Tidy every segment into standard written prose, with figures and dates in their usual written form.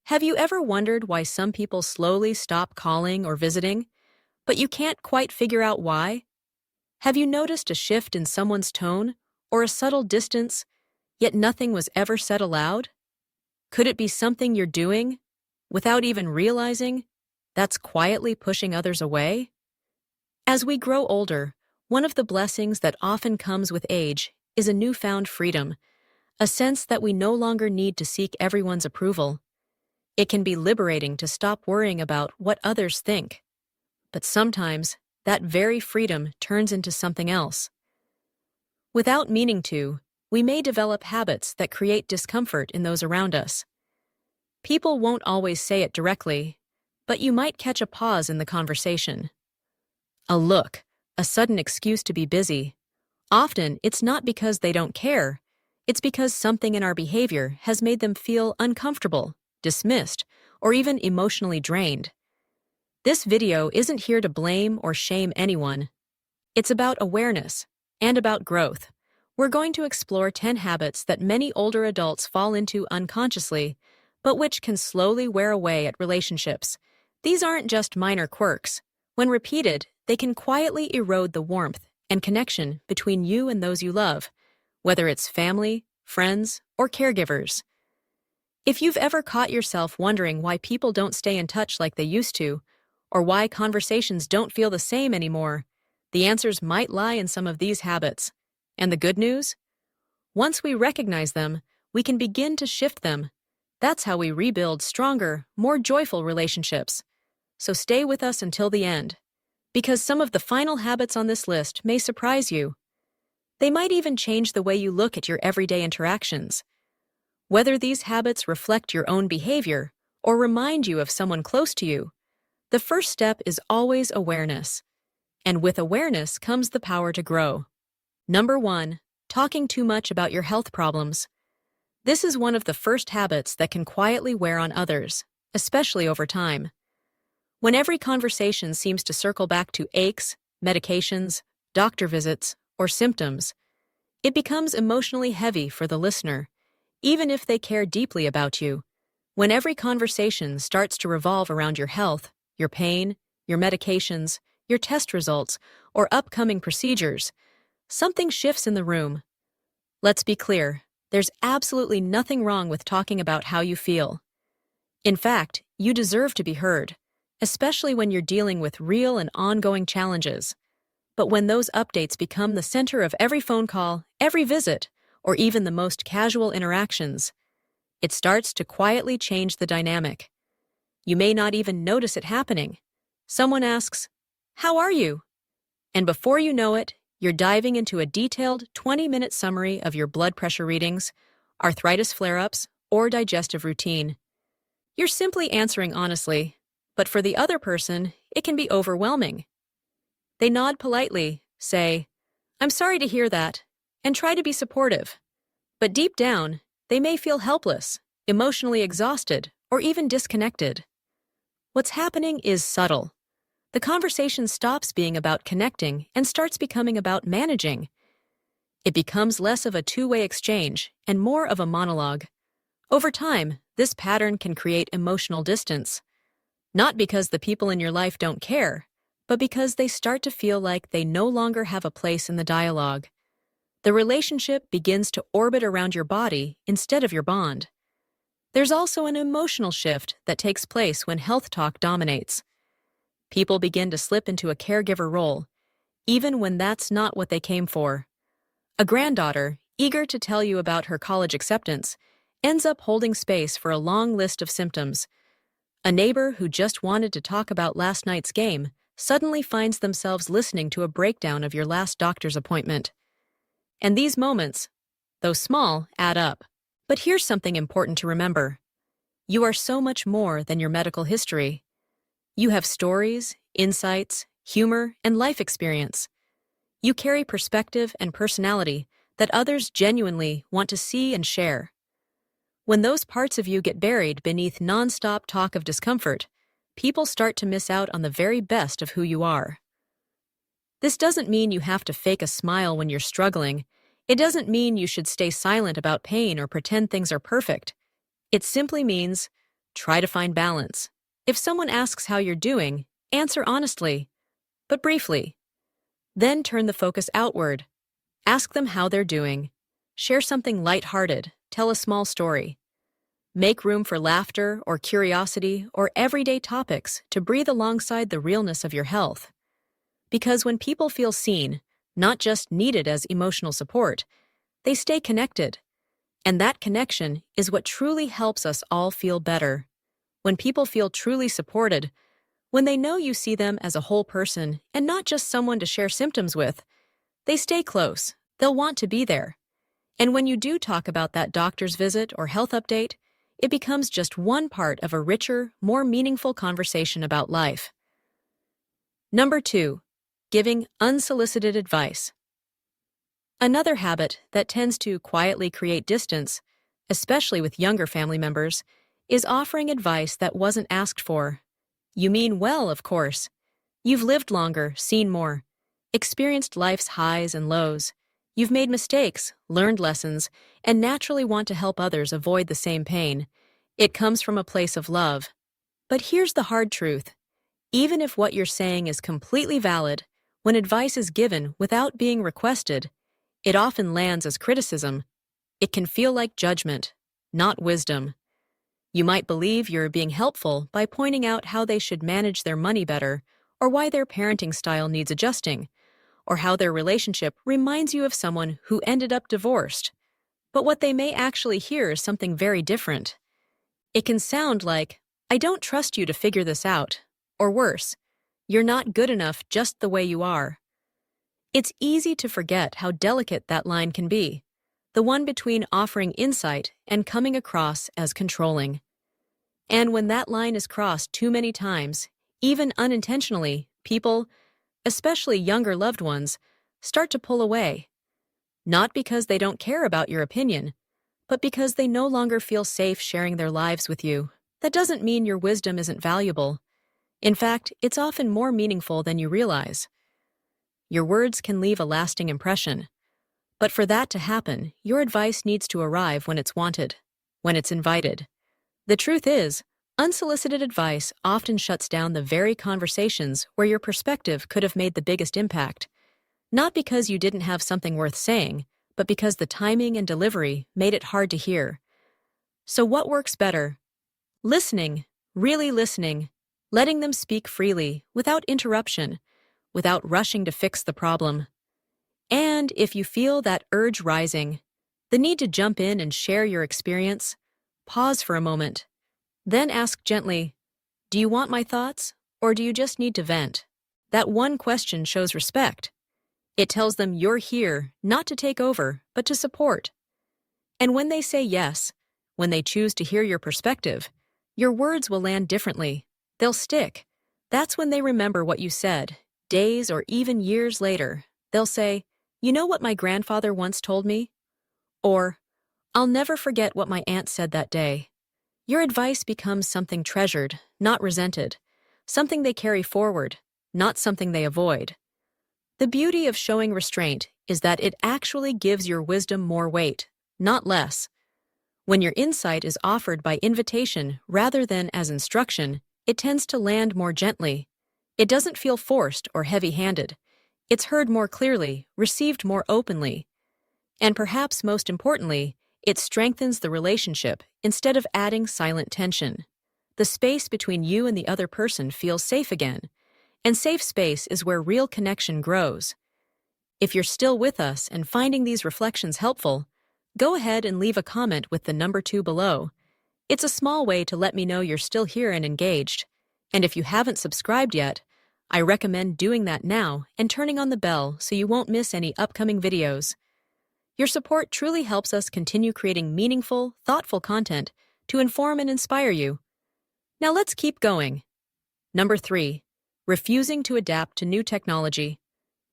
Have you ever wondered why some people slowly stop calling or visiting, but you can't quite figure out why? Have you noticed a shift in someone's tone or a subtle distance, yet nothing was ever said aloud? Could it be something you're doing, without even realizing, that's quietly pushing others away? As we grow older, one of the blessings that often comes with age is a newfound freedom, a sense that we no longer need to seek everyone's approval. It can be liberating to stop worrying about what others think. But sometimes, that very freedom turns into something else. Without meaning to, we may develop habits that create discomfort in those around us. People won't always say it directly, but you might catch a pause in the conversation. A look, a sudden excuse to be busy. Often, it's not because they don't care. It's because something in our behavior has made them feel uncomfortable, dismissed, or even emotionally drained. This video isn't here to blame or shame anyone. It's about awareness and about growth. We're going to explore 10 habits that many older adults fall into unconsciously, but which can slowly wear away at relationships. These aren't just minor quirks. When repeated, they can quietly erode the warmth and connection between you and those you love, whether it's family, friends, or caregivers. If you've ever caught yourself wondering why people don't stay in touch like they used to, or why conversations don't feel the same anymore, the answers might lie in some of these habits. And the good news? Once we recognize them, we can begin to shift them. That's how we rebuild stronger, more joyful relationships. So stay with us until the end, because some of the final habits on this list may surprise you. They might even change the way you look at your everyday interactions. Whether these habits reflect your own behavior or remind you of someone close to you, the first step is always awareness. And with awareness comes the power to grow. Number 1, talking too much about your health problems. This is one of the first habits that can quietly wear on others, especially over time. When every conversation seems to circle back to aches, medications, doctor visits, or symptoms, it becomes emotionally heavy for the listener, even if they care deeply about you. When every conversation starts to revolve around your health, your pain, your medications, your test results, or upcoming procedures, something shifts in the room. Let's be clear, there's absolutely nothing wrong with talking about how you feel. In fact, you deserve to be heard, especially when you're dealing with real and ongoing challenges. But when those updates become the center of every phone call, every visit, or even the most casual interactions, it starts to quietly change the dynamic. You may not even notice it happening. Someone asks, "How are you?" And before you know it, you're diving into a detailed 20-minute summary of your blood pressure readings, arthritis flare-ups, or digestive routine. You're simply answering honestly, but for the other person, it can be overwhelming. They nod politely, say, "I'm sorry to hear that," and try to be supportive. But deep down, they may feel helpless, emotionally exhausted, or even disconnected. What's happening is subtle. The conversation stops being about connecting and starts becoming about managing. It becomes less of a two-way exchange and more of a monologue. Over time, this pattern can create emotional distance. Not because the people in your life don't care, but because they start to feel like they no longer have a place in the dialogue. The relationship begins to orbit around your body instead of your bond. There's also an emotional shift that takes place when health talk dominates. People begin to slip into a caregiver role, even when that's not what they came for. A granddaughter, eager to tell you about her college acceptance, ends up holding space for a long list of symptoms. A neighbor who just wanted to talk about last night's game suddenly finds themselves listening to a breakdown of your last doctor's appointment. And these moments, though small, add up. But here's something important to remember. You are so much more than your medical history. You have stories, insights, humor, and life experience. You carry perspective and personality that others genuinely want to see and share. When those parts of you get buried beneath nonstop talk of discomfort, people start to miss out on the very best of who you are. This doesn't mean you have to fake a smile when you're struggling. It doesn't mean you should stay silent about pain or pretend things are perfect. It simply means try to find balance. If someone asks how you're doing, answer honestly, but briefly. Then turn the focus outward. Ask them how they're doing. Share something lighthearted. Tell a small story. Make room for laughter or curiosity or everyday topics to breathe alongside the realness of your health. Because when people feel seen, not just needed as emotional support, they stay connected. And that connection is what truly helps us all feel better. When people feel truly supported, when they know you see them as a whole person and not just someone to share symptoms with, they stay close. They'll want to be there. And when you do talk about that doctor's visit or health update, it becomes just one part of a richer, more meaningful conversation about life. Number 2, giving unsolicited advice. Another habit that tends to quietly create distance, especially with younger family members, is offering advice that wasn't asked for. You mean well, of course. You've lived longer, seen more, experienced life's highs and lows. You've made mistakes, learned lessons, and naturally want to help others avoid the same pain. It comes from a place of love. But here's the hard truth. Even if what you're saying is completely valid, when advice is given without being requested, it often lands as criticism. It can feel like judgment, not wisdom. You might believe you're being helpful by pointing out how they should manage their money better, or why their parenting style needs adjusting, or how their relationship reminds you of someone who ended up divorced. But what they may actually hear is something very different. It can sound like, "I don't trust you to figure this out," or worse, "You're not good enough just the way you are." It's easy to forget how delicate that line can be, the one between offering insight and coming across as controlling. And when that line is crossed too many times, even unintentionally, people, especially younger loved ones, start to pull away. Not because they don't care about your opinion, but because they no longer feel safe sharing their lives with you. That doesn't mean your wisdom isn't valuable. In fact, it's often more meaningful than you realize. Your words can leave a lasting impression. But for that to happen, your advice needs to arrive when it's wanted, when it's invited. The truth is, unsolicited advice often shuts down the very conversations where your perspective could have made the biggest impact. Not because you didn't have something worth saying, but because the timing and delivery made it hard to hear. So what works better? Listening, really listening, letting them speak freely, without interruption, without rushing to fix the problem. And if you feel that urge rising, the need to jump in and share your experience, pause for a moment. Then ask gently, "Do you want my thoughts, or do you just need to vent?" That one question shows respect. It tells them you're here not to take over, but to support. And when they say yes, when they choose to hear your perspective, your words will land differently. They'll stick. That's when they remember what you said, days or even years later. They'll say, "You know what my grandfather once told me?" Or, "I'll never forget what my aunt said that day." Your advice becomes something treasured, not resented, something they carry forward, not something they avoid. The beauty of showing restraint is that it actually gives your wisdom more weight, not less. When your insight is offered by invitation rather than as instruction, it tends to land more gently. It doesn't feel forced or heavy-handed. It's heard more clearly, received more openly. And perhaps most importantly, it strengthens the relationship instead of adding silent tension. The space between you and the other person feels safe again. And safe space is where real connection grows. If you're still with us and finding these reflections helpful, go ahead and leave a comment with the number 2 below. It's a small way to let me know you're still here and engaged. And if you haven't subscribed yet, I recommend doing that now and turning on the bell so you won't miss any upcoming videos. Your support truly helps us continue creating meaningful, thoughtful content to inform and inspire you. Now let's keep going. Number 3. Refusing to adapt to new technology.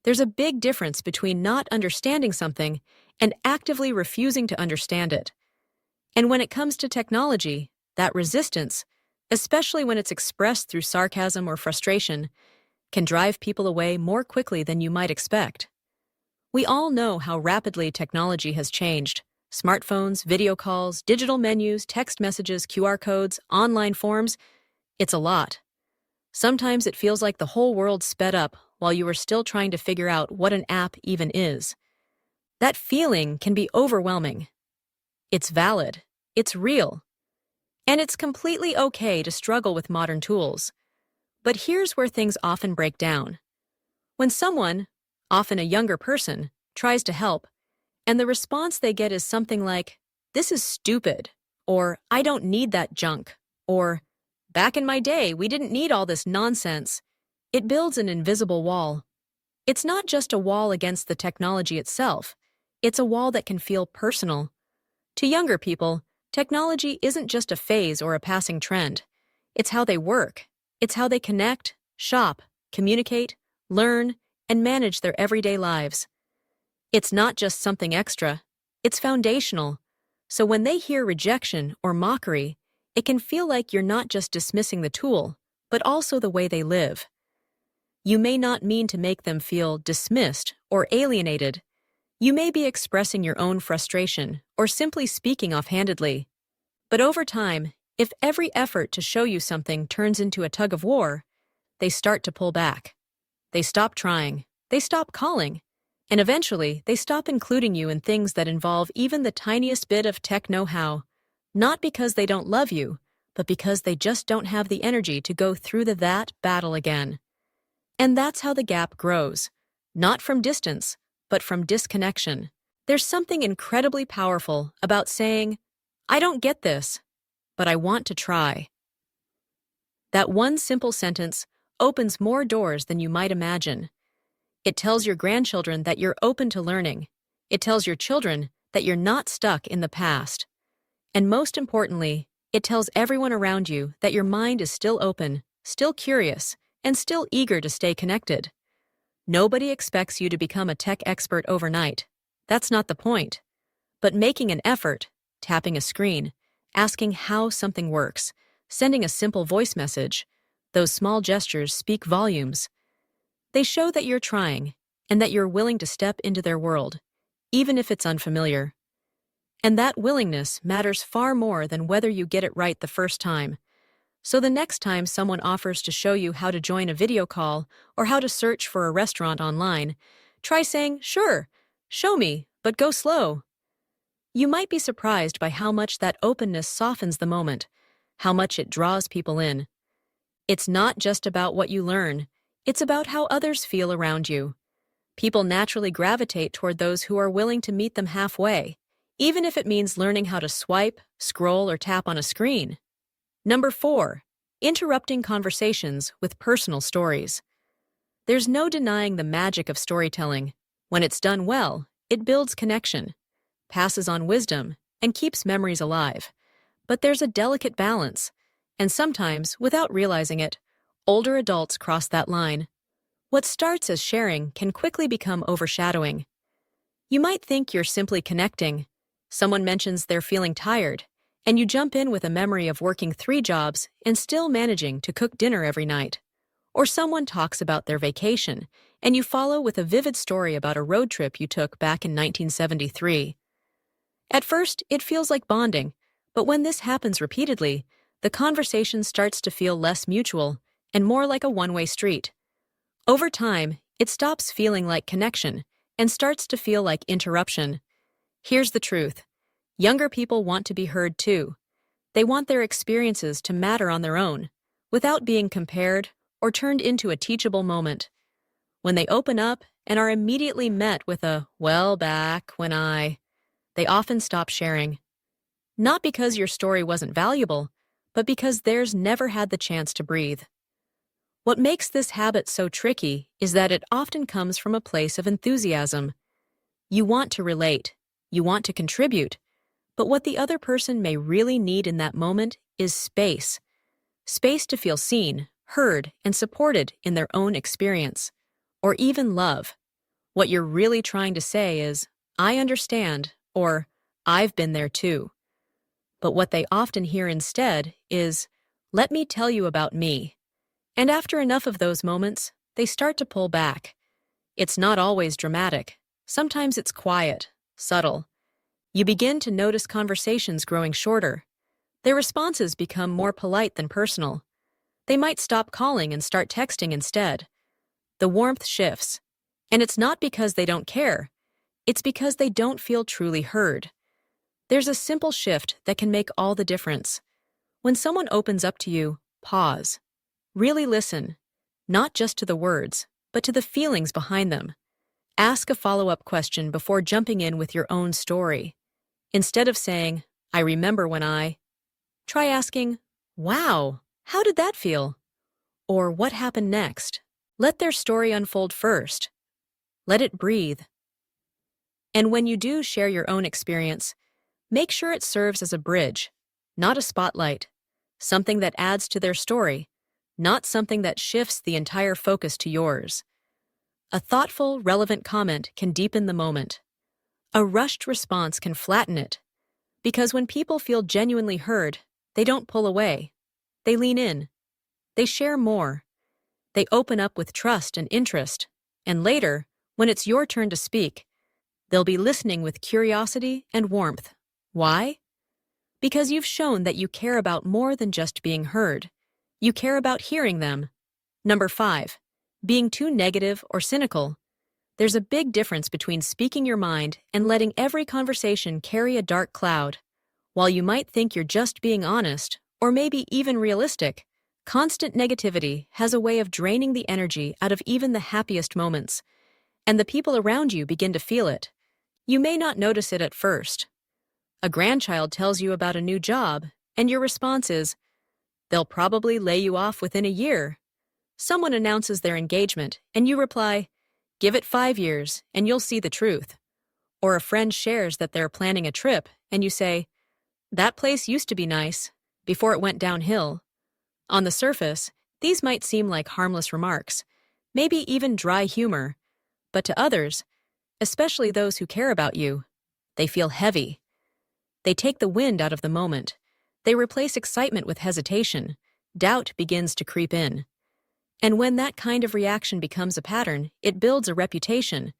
There's a big difference between not understanding something and actively refusing to understand it. And when it comes to technology, that resistance, especially when it's expressed through sarcasm or frustration, can drive people away more quickly than you might expect. We all know how rapidly technology has changed, Smartphones, video calls, digital menus, text messages, QR codes, online forms. It's a lot. Sometimes it feels like the whole world sped up while you are still trying to figure out what an app even is. That feeling can be overwhelming. It's valid. It's real. And it's completely okay to struggle with modern tools. But here's where things often break down. When someone, often a younger person, tries to help, and the response they get is something like, "This is stupid," or "I don't need that junk," or "Back in my day, we didn't need all this nonsense," it builds an invisible wall. It's not just a wall against the technology itself. It's a wall that can feel personal. To younger people, technology isn't just a phase or a passing trend. It's how they work. It's how they connect, shop, communicate, learn, and manage their everyday lives. It's not just something extra. It's foundational. So when they hear rejection or mockery, it can feel like you're not just dismissing the tool, but also the way they live. You may not mean to make them feel dismissed or alienated. You may be expressing your own frustration or simply speaking offhandedly. But over time, if every effort to show you something turns into a tug of war, they start to pull back. They stop trying. They stop calling. And eventually, they stop including you in things that involve even the tiniest bit of tech know-how, not because they don't love you, but because they just don't have the energy to go through that battle again. And that's how the gap grows, not from distance, but from disconnection. There's something incredibly powerful about saying, "I don't get this, but I want to try." That one simple sentence opens more doors than you might imagine. It tells your grandchildren that you're open to learning. It tells your children that you're not stuck in the past. And most importantly, it tells everyone around you that your mind is still open, still curious, and still eager to stay connected. Nobody expects you to become a tech expert overnight. That's not the point. But making an effort, tapping a screen, asking how something works, sending a simple voice message, those small gestures speak volumes. They show that you're trying and that you're willing to step into their world, even if it's unfamiliar. And that willingness matters far more than whether you get it right the first time. So the next time someone offers to show you how to join a video call or how to search for a restaurant online, try saying, "Sure, show me, but go slow." You might be surprised by how much that openness softens the moment, how much it draws people in. It's not just about what you learn, it's about how others feel around you. People naturally gravitate toward those who are willing to meet them halfway, even if it means learning how to swipe, scroll, or tap on a screen. Number 4, interrupting conversations with personal stories. There's no denying the magic of storytelling. When it's done well, it builds connection, passes on wisdom, and keeps memories alive. But there's a delicate balance, and sometimes, without realizing it, older adults cross that line. What starts as sharing can quickly become overshadowing. You might think you're simply connecting. Someone mentions they're feeling tired, and you jump in with a memory of working 3 jobs and still managing to cook dinner every night. Or someone talks about their vacation, and you follow with a vivid story about a road trip you took back in 1973. At first, it feels like bonding, but when this happens repeatedly, the conversation starts to feel less mutual and more like a one-way street. Over time, it stops feeling like connection and starts to feel like interruption. Here's the truth. Younger people want to be heard too. They want their experiences to matter on their own, without being compared or turned into a teachable moment. When they open up and are immediately met with a, "Well, back when I," they often stop sharing. Not because your story wasn't valuable, but because theirs never had the chance to breathe. What makes this habit so tricky is that it often comes from a place of enthusiasm. You want to relate, you want to contribute, but what the other person may really need in that moment is space. Space to feel seen, heard, and supported in their own experience. Or even love. What you're really trying to say is, "I understand," or "I've been there too." But what they often hear instead is, "Let me tell you about me." And after enough of those moments, they start to pull back. It's not always dramatic. Sometimes it's quiet, subtle. You begin to notice conversations growing shorter. Their responses become more polite than personal. They might stop calling and start texting instead. The warmth shifts. And it's not because they don't care. It's because they don't feel truly heard. There's a simple shift that can make all the difference. When someone opens up to you, pause. Really listen, not just to the words, but to the feelings behind them. Ask a follow-up question before jumping in with your own story. Instead of saying, "I remember when I," try asking, "Wow, how did that feel?" Or "What happened next?" Let their story unfold first. Let it breathe. And when you do share your own experience, make sure it serves as a bridge, not a spotlight, something that adds to their story, not something that shifts the entire focus to yours. A thoughtful, relevant comment can deepen the moment. A rushed response can flatten it. Because when people feel genuinely heard, they don't pull away. They lean in. They share more. They open up with trust and interest. And later, when it's your turn to speak, they'll be listening with curiosity and warmth. Why? Because you've shown that you care about more than just being heard. You care about hearing them. Number 5, being too negative or cynical. There's a big difference between speaking your mind and letting every conversation carry a dark cloud. While you might think you're just being honest, or maybe even realistic, constant negativity has a way of draining the energy out of even the happiest moments, and the people around you begin to feel it. You may not notice it at first. A grandchild tells you about a new job, and your response is, "They'll probably lay you off within a year." Someone announces their engagement, and you reply, "Give it 5 years, and you'll see the truth." Or a friend shares that they're planning a trip, and you say, "That place used to be nice, before it went downhill." On the surface, these might seem like harmless remarks, maybe even dry humor, but to others, especially those who care about you, they feel heavy. They take the wind out of the moment. They replace excitement with hesitation. Doubt begins to creep in. And when that kind of reaction becomes a pattern, it builds a reputation,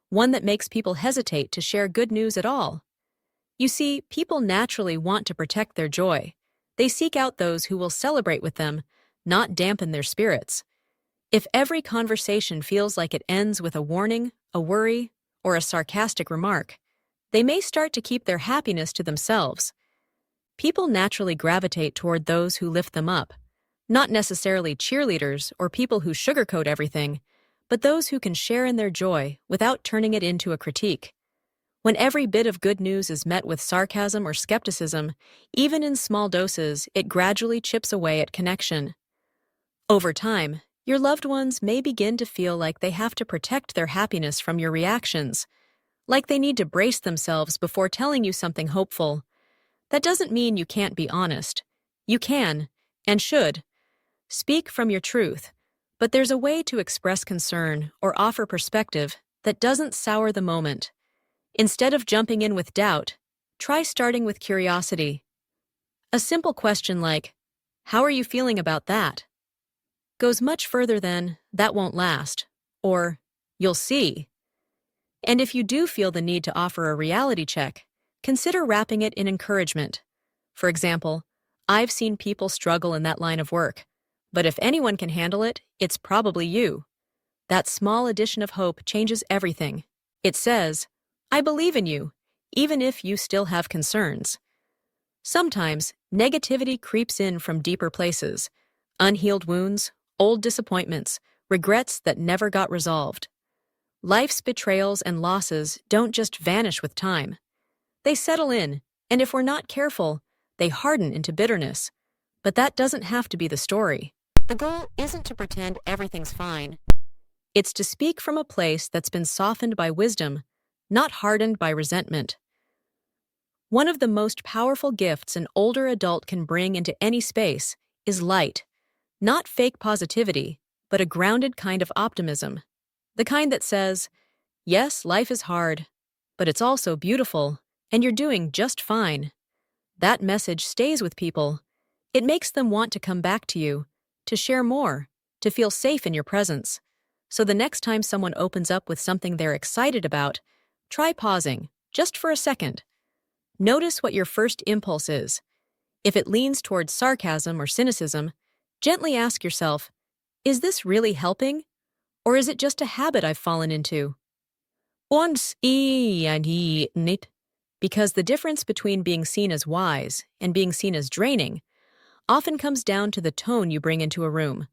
one that makes people hesitate to share good news at all. You see, people naturally want to protect their joy. They seek out those who will celebrate with them, not dampen their spirits. If every conversation feels like it ends with a warning, a worry, or a sarcastic remark, they may start to keep their happiness to themselves. People naturally gravitate toward those who lift them up, not necessarily cheerleaders or people who sugarcoat everything, but those who can share in their joy without turning it into a critique. When every bit of good news is met with sarcasm or skepticism, even in small doses, it gradually chips away at connection. Over time, your loved ones may begin to feel like they have to protect their happiness from your reactions, like they need to brace themselves before telling you something hopeful. That doesn't mean you can't be honest. You can, and should. Speak from your truth, but there's a way to express concern or offer perspective that doesn't sour the moment. Instead of jumping in with doubt, try starting with curiosity. A simple question like, "How are you feeling about that?" goes much further than, "That won't last," or "You'll see." And if you do feel the need to offer a reality check, consider wrapping it in encouragement. For example, "I've seen people struggle in that line of work, but if anyone can handle it, it's probably you." That small addition of hope changes everything. It says, "I believe in you, even if you still have concerns." Sometimes, negativity creeps in from deeper places, unhealed wounds, old disappointments, regrets that never got resolved. Life's betrayals and losses don't just vanish with time. They settle in, and if we're not careful, they harden into bitterness. But that doesn't have to be the story. The goal isn't to pretend everything's fine. It's to speak from a place that's been softened by wisdom, not hardened by resentment. One of the most powerful gifts an older adult can bring into any space is light. Not fake positivity, but a grounded kind of optimism. The kind that says, "Yes, life is hard, but it's also beautiful, and you're doing just fine." That message stays with people. It makes them want to come back to you, to share more, to feel safe in your presence. So the next time someone opens up with something they're excited about, try pausing, just for a second. Notice what your first impulse is. If it leans towards sarcasm or cynicism, gently ask yourself, is this really helping? Or is it just a habit I've fallen into? Once nit, because the difference between being seen as wise and being seen as draining often comes down to the tone you bring into a room.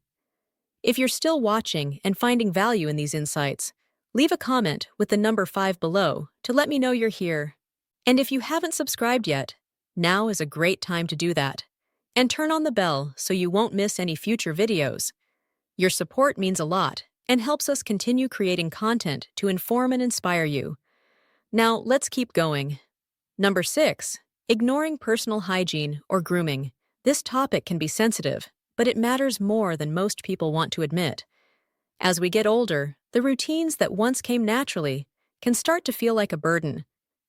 If you're still watching and finding value in these insights, leave a comment with the number 5 below to let me know you're here. And if you haven't subscribed yet, now is a great time to do that. And turn on the bell so you won't miss any future videos. Your support means a lot and helps us continue creating content to inform and inspire you. Now, let's keep going. Number 6, ignoring personal hygiene or grooming. This topic can be sensitive, but it matters more than most people want to admit. As we get older, the routines that once came naturally can start to feel like a burden.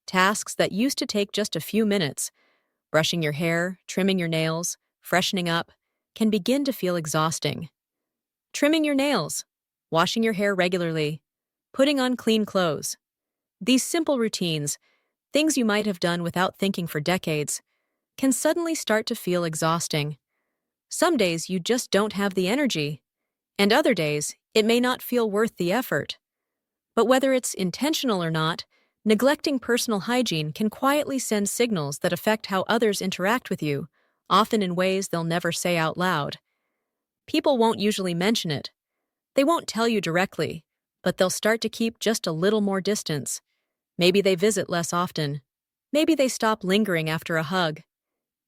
Tasks that used to take just a few minutes, brushing your hair, trimming your nails, freshening up, can begin to feel exhausting. Trimming your nails, washing your hair regularly, putting on clean clothes. These simple routines, things you might have done without thinking for decades, can suddenly start to feel exhausting. Some days you just don't have the energy, and other days it may not feel worth the effort. But whether it's intentional or not, neglecting personal hygiene can quietly send signals that affect how others interact with you, often in ways they'll never say out loud. People won't usually mention it. They won't tell you directly, but they'll start to keep just a little more distance. Maybe they visit less often. Maybe they stop lingering after a hug.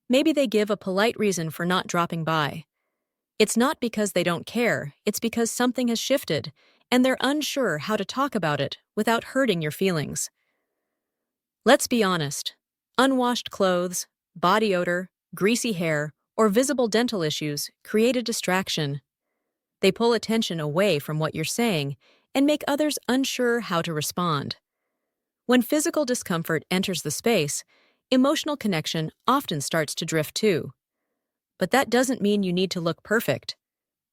Maybe they give a polite reason for not dropping by. It's not because they don't care, it's because something has shifted, and they're unsure how to talk about it without hurting your feelings. Let's be honest. Unwashed clothes, body odor, greasy hair, or visible dental issues create a distraction. They pull attention away from what you're saying and make others unsure how to respond. When physical discomfort enters the space, emotional connection often starts to drift too. But that doesn't mean you need to look perfect.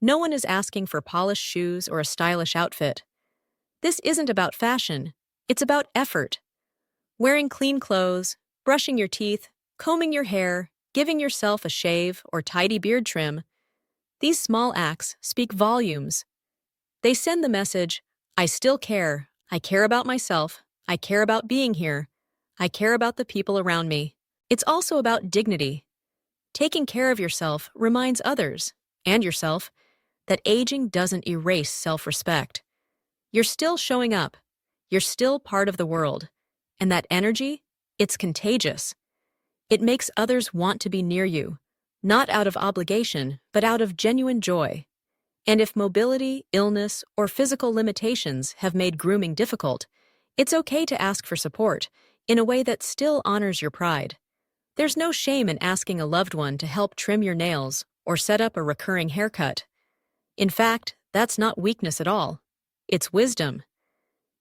No one is asking for polished shoes or a stylish outfit. This isn't about fashion, it's about effort. Wearing clean clothes, brushing your teeth, combing your hair, giving yourself a shave or tidy beard trim, these small acts speak volumes. They send the message, I still care, I care about myself, I care about being here, I care about the people around me. It's also about dignity. Taking care of yourself reminds others, and yourself, that aging doesn't erase self-respect. You're still showing up. You're still part of the world. And that energy, it's contagious. It makes others want to be near you, not out of obligation, but out of genuine joy. And if mobility, illness, or physical limitations have made grooming difficult, it's okay to ask for support in a way that still honors your pride. There's no shame in asking a loved one to help trim your nails or set up a recurring haircut. In fact, that's not weakness at all. It's wisdom.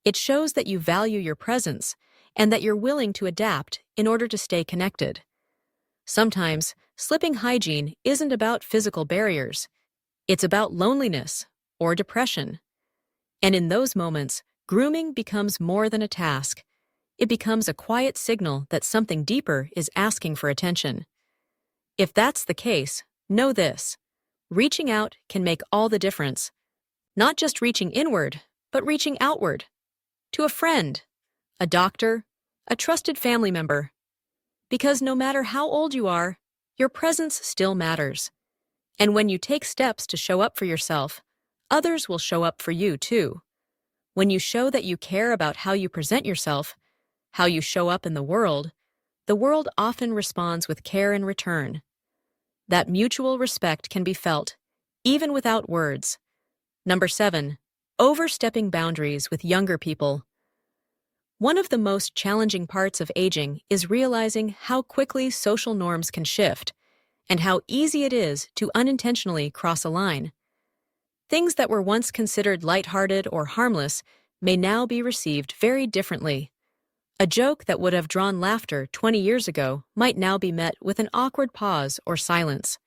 It shows that you value your presence and that you're willing to adapt in order to stay connected. Sometimes, slipping hygiene isn't about physical barriers. It's about loneliness or depression. And in those moments, grooming becomes more than a task. It becomes a quiet signal that something deeper is asking for attention. If that's the case, know this. Reaching out can make all the difference. Not just reaching inward, but reaching outward. To a friend, a doctor, a trusted family member. Because no matter how old you are, your presence still matters. And when you take steps to show up for yourself, others will show up for you too. When you show that you care about how you present yourself, how you show up in the world often responds with care in return. That mutual respect can be felt, even without words. Number 7, overstepping boundaries with younger people. One of the most challenging parts of aging is realizing how quickly social norms can shift and how easy it is to unintentionally cross a line. Things that were once considered lighthearted or harmless may now be received very differently. A joke that would have drawn laughter 20 years ago might now be met with an awkward pause or silence.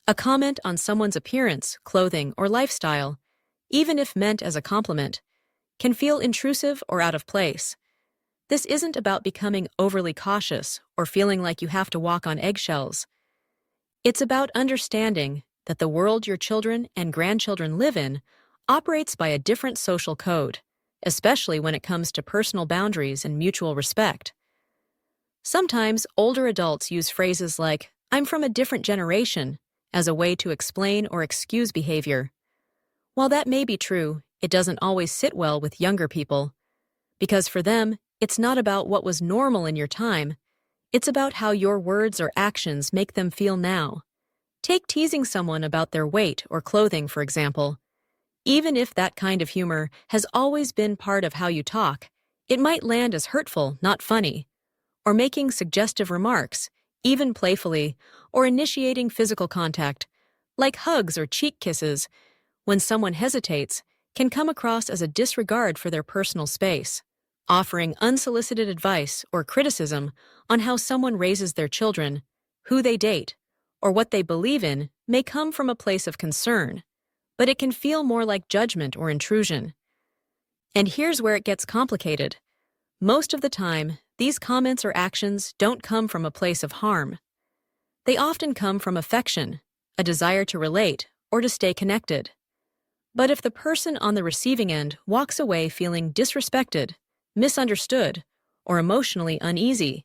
A comment on someone's appearance, clothing, or lifestyle, even if meant as a compliment, can feel intrusive or out of place. This isn't about becoming overly cautious or feeling like you have to walk on eggshells. It's about understanding that the world your children and grandchildren live in operates by a different social code, especially when it comes to personal boundaries and mutual respect. Sometimes older adults use phrases like, "I'm from a different generation," as a way to explain or excuse behavior. While that may be true, it doesn't always sit well with younger people, because for them, it's not about what was normal in your time, it's about how your words or actions make them feel now. Take teasing someone about their weight or clothing, for example. Even if that kind of humor has always been part of how you talk, it might land as hurtful, not funny. Or making suggestive remarks, even playfully, or initiating physical contact, like hugs or cheek kisses, when someone hesitates, can come across as a disregard for their personal space. Offering unsolicited advice or criticism on how someone raises their children, who they date, or what they believe in may come from a place of concern, but it can feel more like judgment or intrusion. And here's where it gets complicated. Most of the time, these comments or actions don't come from a place of harm. They often come from affection, a desire to relate, or to stay connected. But if the person on the receiving end walks away feeling disrespected, misunderstood, or emotionally uneasy,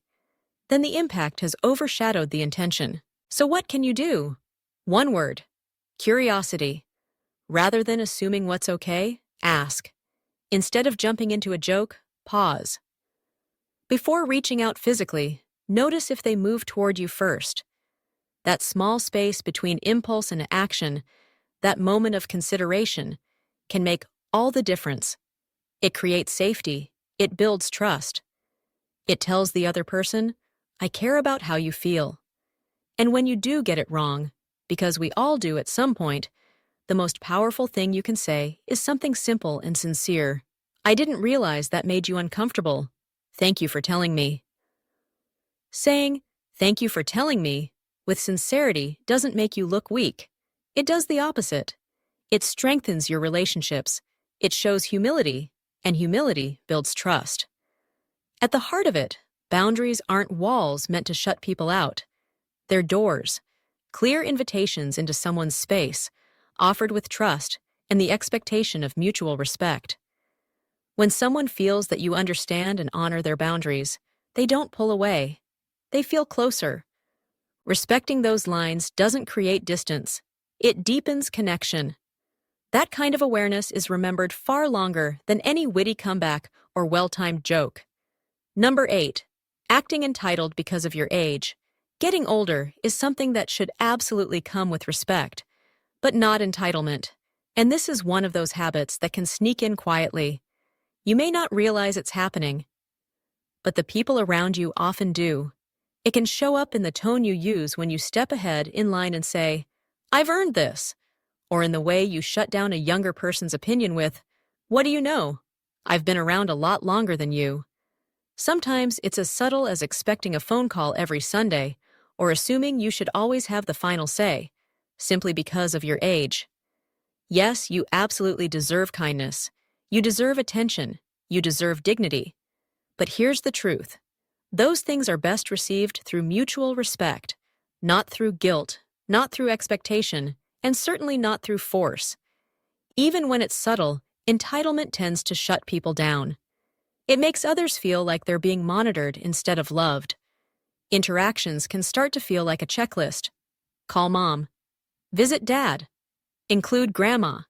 then the impact has overshadowed the intention. So what can you do? One word: curiosity. Rather than assuming what's okay, ask. Instead of jumping into a joke, pause. Before reaching out physically, notice if they move toward you first. That small space between impulse and action, that moment of consideration, can make all the difference. It creates safety. It builds trust. It tells the other person, "I care about how you feel." And when you do get it wrong, because we all do at some point, the most powerful thing you can say is something simple and sincere. "I didn't realize that made you uncomfortable. Thank you for telling me." Saying, "Thank you for telling me," with sincerity doesn't make you look weak. It does the opposite. It strengthens your relationships. It shows humility, and humility builds trust. At the heart of it, boundaries aren't walls meant to shut people out. They're doors, clear invitations into someone's space, offered with trust and the expectation of mutual respect. When someone feels that you understand and honor their boundaries, they don't pull away. They feel closer. Respecting those lines doesn't create distance. It deepens connection. That kind of awareness is remembered far longer than any witty comeback or well-timed joke. Number 8, acting entitled because of your age. Getting older is something that should absolutely come with respect, but not entitlement. And this is one of those habits that can sneak in quietly. You may not realize it's happening, but the people around you often do. It can show up in the tone you use when you step ahead in line and say, "I've earned this," or in the way you shut down a younger person's opinion with, "What do you know? I've been around a lot longer than you." Sometimes it's as subtle as expecting a phone call every Sunday or assuming you should always have the final say, simply because of your age. Yes, you absolutely deserve kindness. You deserve attention. You deserve dignity. But here's the truth. Those things are best received through mutual respect, not through guilt, not through expectation, and certainly not through force. Even when it's subtle, entitlement tends to shut people down. It makes others feel like they're being monitored instead of loved. Interactions can start to feel like a checklist. Call mom. Visit dad. Include grandma.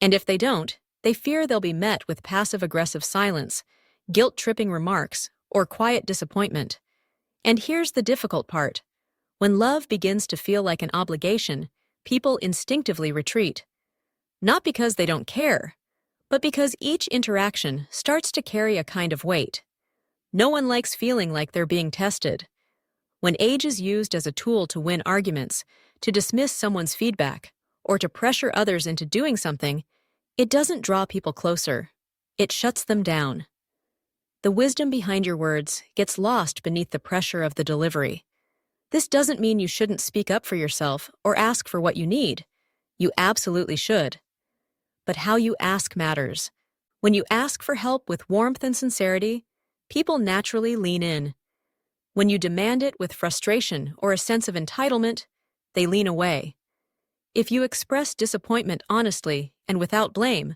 And if they don't, they fear they'll be met with passive-aggressive silence, guilt-tripping remarks, or quiet disappointment. And here's the difficult part. When love begins to feel like an obligation, people instinctively retreat. Not because they don't care, but because each interaction starts to carry a kind of weight. No one likes feeling like they're being tested. When age is used as a tool to win arguments, to dismiss someone's feedback, or to pressure others into doing something, it doesn't draw people closer. It shuts them down. The wisdom behind your words gets lost beneath the pressure of the delivery. This doesn't mean you shouldn't speak up for yourself or ask for what you need. You absolutely should. But how you ask matters. When you ask for help with warmth and sincerity, people naturally lean in. When you demand it with frustration or a sense of entitlement, they lean away. If you express disappointment honestly and without blame,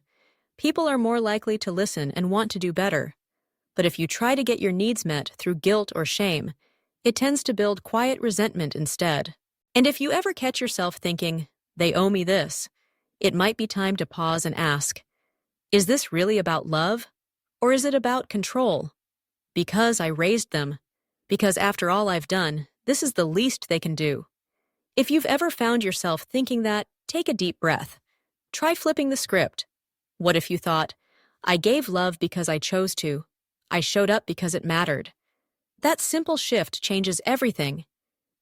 people are more likely to listen and want to do better. But if you try to get your needs met through guilt or shame, it tends to build quiet resentment instead. And if you ever catch yourself thinking, they owe me this, it might be time to pause and ask, is this really about love? Or is it about control? Because I raised them. Because after all I've done, this is the least they can do. If you've ever found yourself thinking that, take a deep breath. Try flipping the script. What if you thought, I gave love because I chose to. I showed up because it mattered. That simple shift changes everything.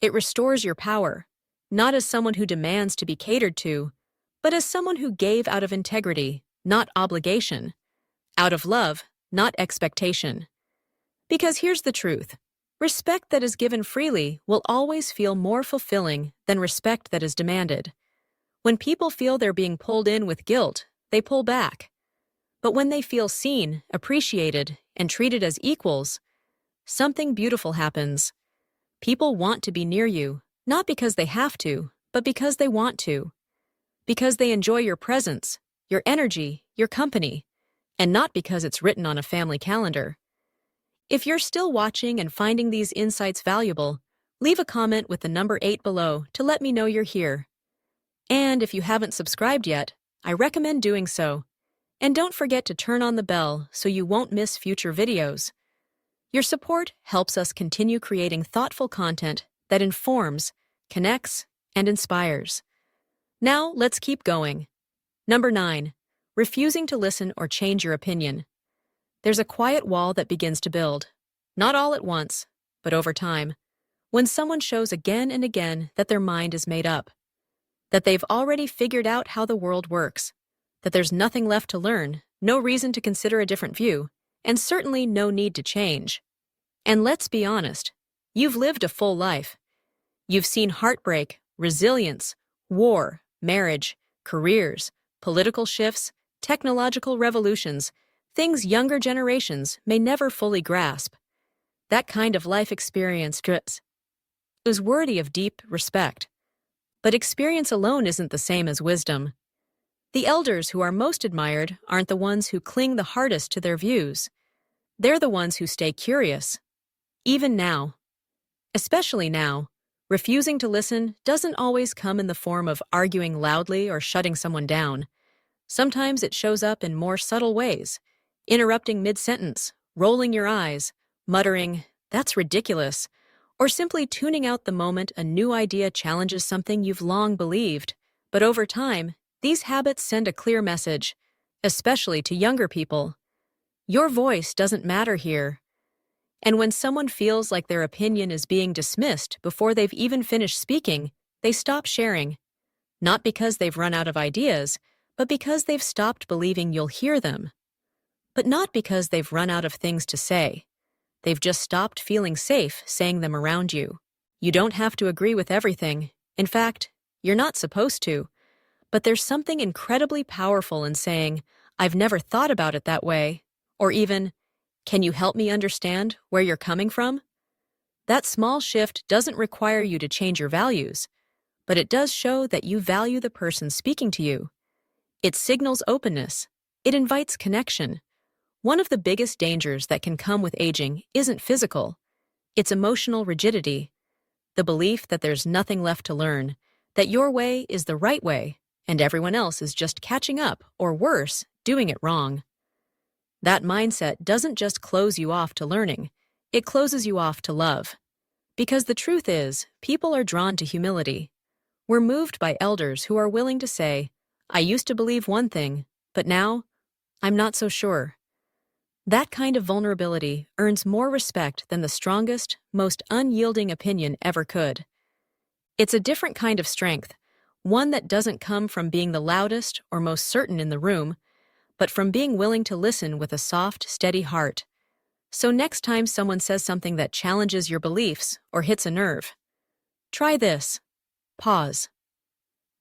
It restores your power, not as someone who demands to be catered to, but as someone who gave out of integrity, not obligation. Out of love, not expectation. Because here's the truth. Respect that is given freely will always feel more fulfilling than respect that is demanded. When people feel they're being pulled in with guilt, they pull back. But when they feel seen, appreciated, and treated as equals, something beautiful happens. People want to be near you, not because they have to, but because they want to. Because they enjoy your presence, your energy, your company, and not because it's written on a family calendar. If you're still watching and finding these insights valuable, leave a comment with the number 8 below to let me know you're here. And if you haven't subscribed yet, I recommend doing so. And don't forget to turn on the bell so you won't miss future videos. Your support helps us continue creating thoughtful content that informs, connects, and inspires. Now, let's keep going. Number 9. Refusing to listen or change your opinion. There's a quiet wall that begins to build. Not all at once, but over time. When someone shows again and again that their mind is made up. That they've already figured out how the world works. That there's nothing left to learn, no reason to consider a different view, and certainly no need to change. And let's be honest, you've lived a full life. You've seen heartbreak, resilience, war, marriage, careers, political shifts, technological revolutions, things younger generations may never fully grasp. That kind of life experience is worthy of deep respect. But experience alone isn't the same as wisdom. The elders who are most admired aren't the ones who cling the hardest to their views. They're the ones who stay curious. Even now. Especially now, refusing to listen doesn't always come in the form of arguing loudly or shutting someone down. Sometimes it shows up in more subtle ways. Interrupting mid-sentence, rolling your eyes, muttering, "That's ridiculous," or simply tuning out the moment a new idea challenges something you've long believed. But over time, these habits send a clear message, especially to younger people. Your voice doesn't matter here. And when someone feels like their opinion is being dismissed before they've even finished speaking, they stop sharing. Not because they've run out of ideas, but because they've stopped believing you'll hear them. But not because they've run out of things to say. They've just stopped feeling safe saying them around you. You don't have to agree with everything. In fact, you're not supposed to. But there's something incredibly powerful in saying, "I've never thought about it that way," or even, "Can you help me understand where you're coming from?" That small shift doesn't require you to change your values, but it does show that you value the person speaking to you. It signals openness. It invites connection. One of the biggest dangers that can come with aging isn't physical. It's emotional rigidity. The belief that there's nothing left to learn, that your way is the right way, and everyone else is just catching up, or worse, doing it wrong. That mindset doesn't just close you off to learning, it closes you off to love. Because the truth is, people are drawn to humility. We're moved by elders who are willing to say, "I used to believe one thing, but now, I'm not so sure." That kind of vulnerability earns more respect than the strongest, most unyielding opinion ever could. It's a different kind of strength, one that doesn't come from being the loudest or most certain in the room, but from being willing to listen with a soft, steady heart. So next time someone says something that challenges your beliefs or hits a nerve, try this. Pause.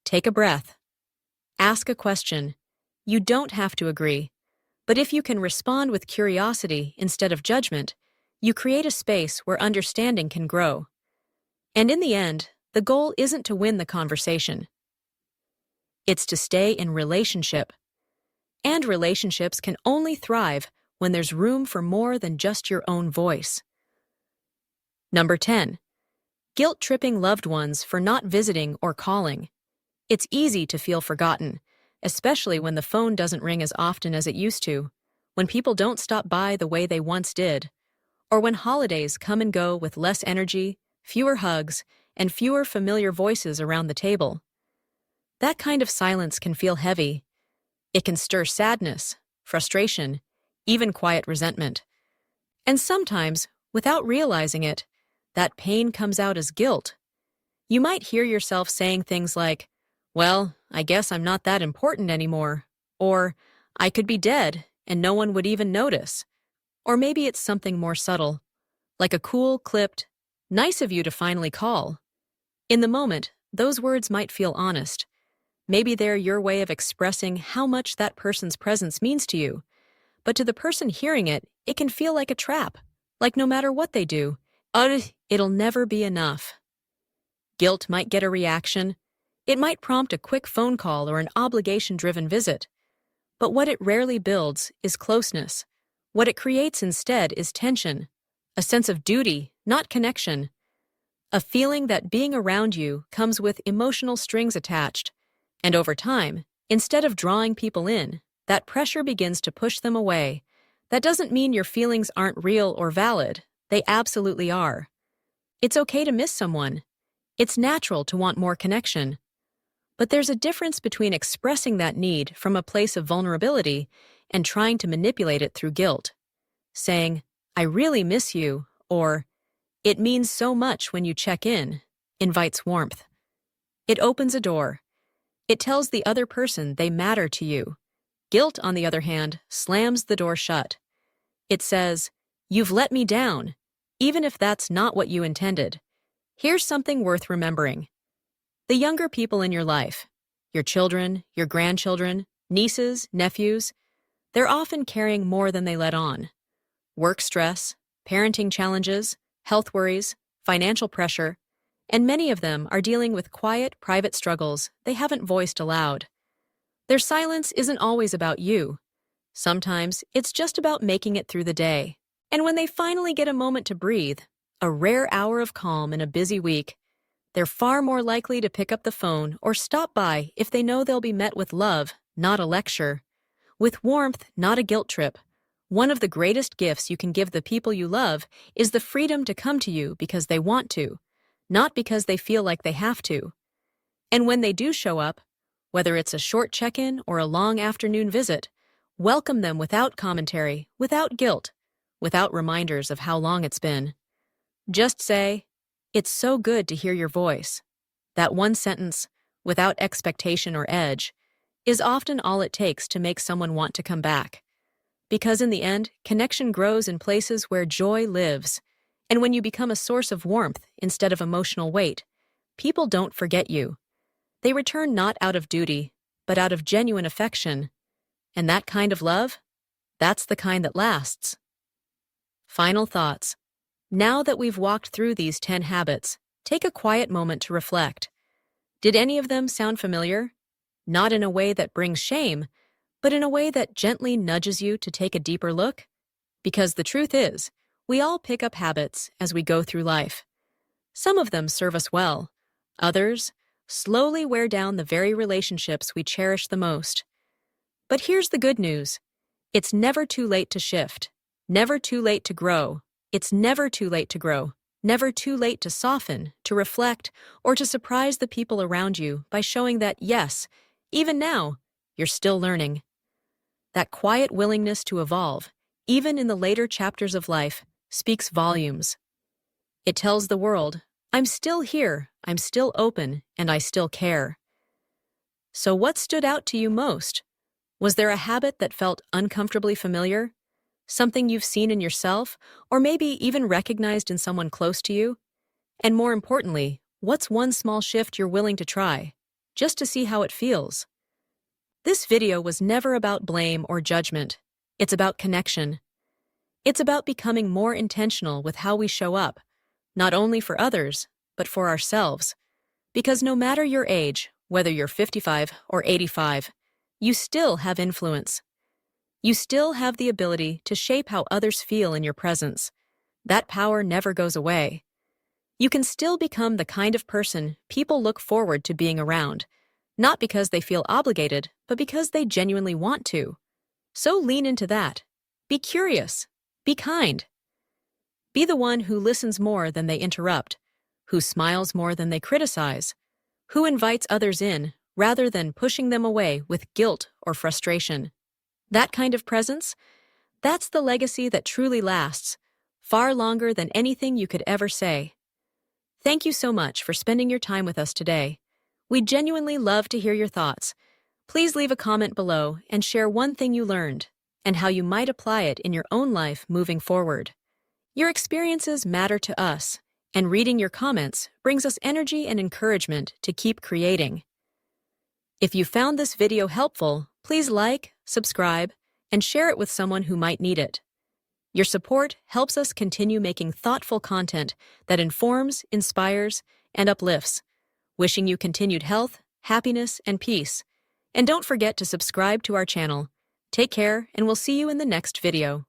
Take a breath. Ask a question. You don't have to agree, But if you can respond with curiosity instead of judgment, you create a space where understanding can grow. And in the end, the goal isn't to win the conversation. It's to stay in relationship. And relationships can only thrive when there's room for more than just your own voice. Number 10. Guilt-tripping loved ones for not visiting or calling. It's easy to feel forgotten, especially when the phone doesn't ring as often as it used to, when people don't stop by the way they once did, or when holidays come and go with less energy, fewer hugs, and fewer familiar voices around the table. That kind of silence can feel heavy. It can stir sadness, frustration, even quiet resentment. And sometimes, without realizing it, that pain comes out as guilt. You might hear yourself saying things like, "Well, I guess I'm not that important anymore," or "I could be dead and no one would even notice." Or maybe it's something more subtle, like a cool, clipped, "Nice of you to finally call." In the moment, those words might feel honest. Maybe they're your way of expressing how much that person's presence means to you. But to the person hearing it, it can feel like a trap, like no matter what they do, it'll never be enough. Guilt might get a reaction. It might prompt a quick phone call or an obligation-driven visit. But what it rarely builds is closeness. What it creates instead is tension, a sense of duty, not connection. A feeling that being around you comes with emotional strings attached. And over time, instead of drawing people in, that pressure begins to push them away. That doesn't mean your feelings aren't real or valid. They absolutely are. It's okay to miss someone. It's natural to want more connection. But there's a difference between expressing that need from a place of vulnerability and trying to manipulate it through guilt. Saying, "I really miss you," or "It means so much when you check in," invites warmth. It opens a door. It tells the other person they matter to you. Guilt, on the other hand, slams the door shut. It says, "You've let me down," even if that's not what you intended. Here's something worth remembering. The younger people in your life, your children, your grandchildren, nieces, nephews, they're often carrying more than they let on. Work stress, parenting challenges, health worries, financial pressure, and many of them are dealing with quiet, private struggles they haven't voiced aloud. Their silence isn't always about you. Sometimes it's just about making it through the day. And when they finally get a moment to breathe, a rare hour of calm in a busy week, they're far more likely to pick up the phone or stop by if they know they'll be met with love, not a lecture. With warmth, not a guilt trip. One of the greatest gifts you can give the people you love is the freedom to come to you because they want to, not because they feel like they have to. And when they do show up, whether it's a short check-in or a long afternoon visit, welcome them without commentary, without guilt, without reminders of how long it's been. Just say, "It's so good to hear your voice." That one sentence, without expectation or edge, is often all it takes to make someone want to come back. Because in the end, connection grows in places where joy lives. And when you become a source of warmth instead of emotional weight, people don't forget you. They return not out of duty, but out of genuine affection. And that kind of love, that's the kind that lasts. Final thoughts. Now that we've walked through these 10 habits, take a quiet moment to reflect. Did any of them sound familiar? Not in a way that brings shame, but in a way that gently nudges you to take a deeper look? Because the truth is, we all pick up habits as we go through life. Some of them serve us well. Others slowly wear down the very relationships we cherish the most. But here's the good news. It's never too late to shift. Never too late to grow. It's never too late to grow. Never too late to soften, to reflect, or to surprise the people around you by showing that, yes, even now, you're still learning. That quiet willingness to evolve, even in the later chapters of life, speaks volumes. It tells the world, I'm still here, I'm still open, and I still care. So what stood out to you most? Was there a habit that felt uncomfortably familiar? Something you've seen in yourself, or maybe even recognized in someone close to you? And more importantly, what's one small shift you're willing to try, just to see how it feels? This video was never about blame or judgment. It's about connection. It's about becoming more intentional with how we show up, not only for others, but for ourselves. Because no matter your age, whether you're 55 or 85, you still have influence. You still have the ability to shape how others feel in your presence. That power never goes away. You can still become the kind of person people look forward to being around, not because they feel obligated, but because they genuinely want to. So lean into that. Be curious. Be kind. Be the one who listens more than they interrupt, who smiles more than they criticize, who invites others in rather than pushing them away with guilt or frustration. That kind of presence, that's the legacy that truly lasts, far longer than anything you could ever say. Thank you so much for spending your time with us today. We genuinely love to hear your thoughts. Please leave a comment below and share one thing you learned and how you might apply it in your own life moving forward. Your experiences matter to us, and reading your comments brings us energy and encouragement to keep creating. If you found this video helpful, please like, subscribe, and share it with someone who might need it. Your support helps us continue making thoughtful content that informs, inspires, and uplifts. Wishing you continued health, happiness, and peace. And don't forget to subscribe to our channel. Take care, and we'll see you in the next video.